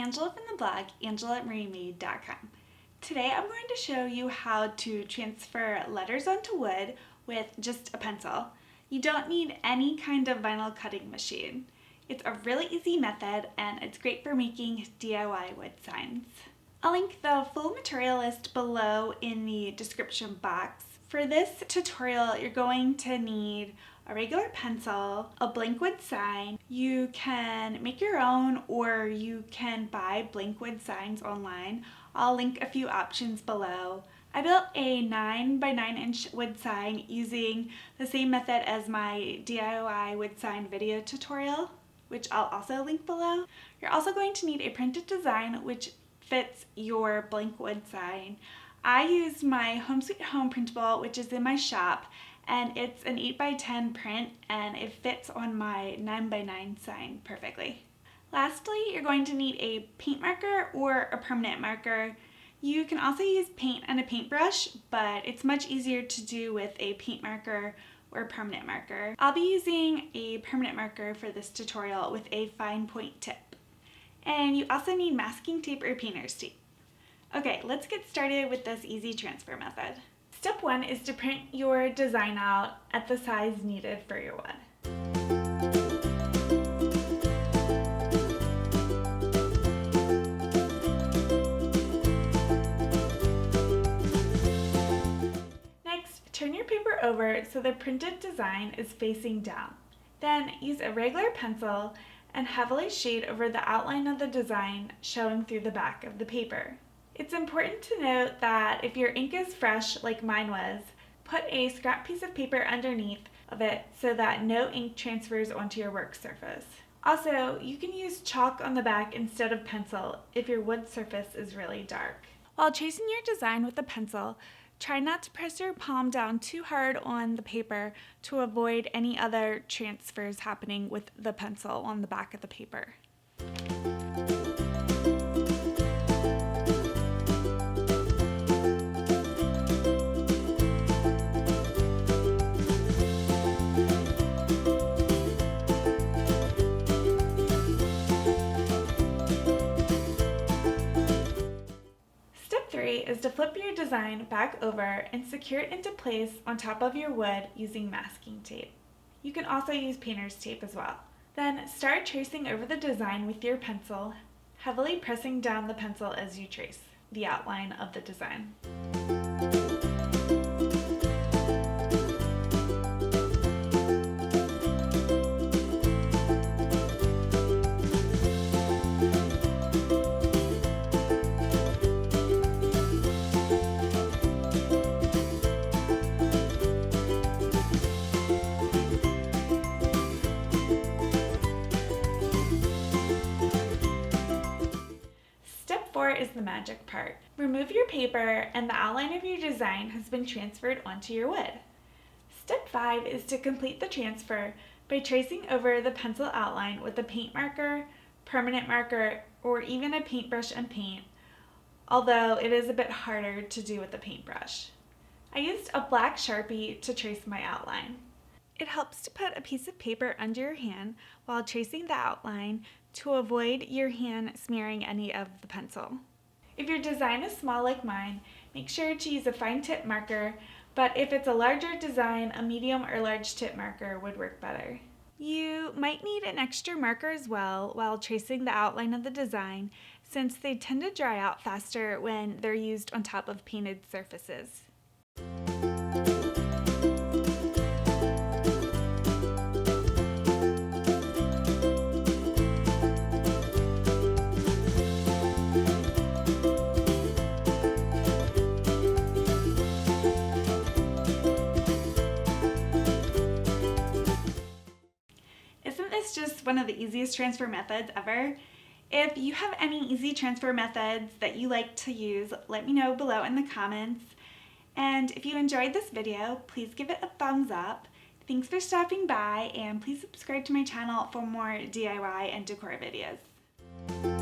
Angela from the blog angelamariemade.com. Today I'm going to show you how to transfer letters onto wood with just a pencil. You don't need any kind of vinyl cutting machine. It's a really easy method and it's great for making DIY wood signs. I'll link the full material list below in the description box. For this tutorial, you're going to need a regular pencil, a blank wood sign. You can make your own or you can buy blank wood signs online. I'll link a few options below. I built a 9 by 9 inch wood sign using the same method as my DIY wood sign video tutorial, which I'll also link below. You're also going to need a printed design which fits your blank wood sign. I used my Home Sweet Home printable, which is in my shop, and it's an 8 by 10 print and it fits on my 9 by 9 sign perfectly. Lastly, you're going to need a paint marker or a permanent marker. You can also use paint and a paintbrush, but it's much easier to do with a paint marker or a permanent marker. I'll be using a permanent marker for this tutorial with a fine point tip. And you also need masking tape or painter's tape. Okay, let's get started with this easy transfer method. Step 1 is to print your design out at the size needed for your wood. Next, turn your paper over so the printed design is facing down. Then use a regular pencil and heavily shade over the outline of the design showing through the back of the paper. It's important to note that if your ink is fresh, like mine was, put a scrap piece of paper underneath of it so that no ink transfers onto your work surface. Also, you can use chalk on the back instead of pencil if your wood surface is really dark. While tracing your design with a pencil, try not to press your palm down too hard on the paper to avoid any other transfers happening with the pencil on the back of the paper. Is to flip your design back over and secure it into place on top of your wood using masking tape. You can also use painter's tape as well. Then start tracing over the design with your pencil, heavily pressing down the pencil as you trace the outline of the design. Is the magic part. Remove your paper and the outline of your design has been transferred onto your wood. Step 5 is to complete the transfer by tracing over the pencil outline with a paint marker, permanent marker, or even a paintbrush and paint, although it is a bit harder to do with a paintbrush. I used a black Sharpie to trace my outline. It helps to put a piece of paper under your hand while tracing the outline to avoid your hand smearing any of the pencil. If your design is small like mine, make sure to use a fine tip marker, but if it's a larger design, a medium or large tip marker would work better. You might need an extra marker as well while tracing the outline of the design, since they tend to dry out faster when they're used on top of painted surfaces. Just one of the easiest transfer methods ever. If you have any easy transfer methods that you like to use, let me know below in the comments. And if you enjoyed this video, please give it a thumbs up. Thanks for stopping by, and please subscribe to my channel for more DIY and decor videos.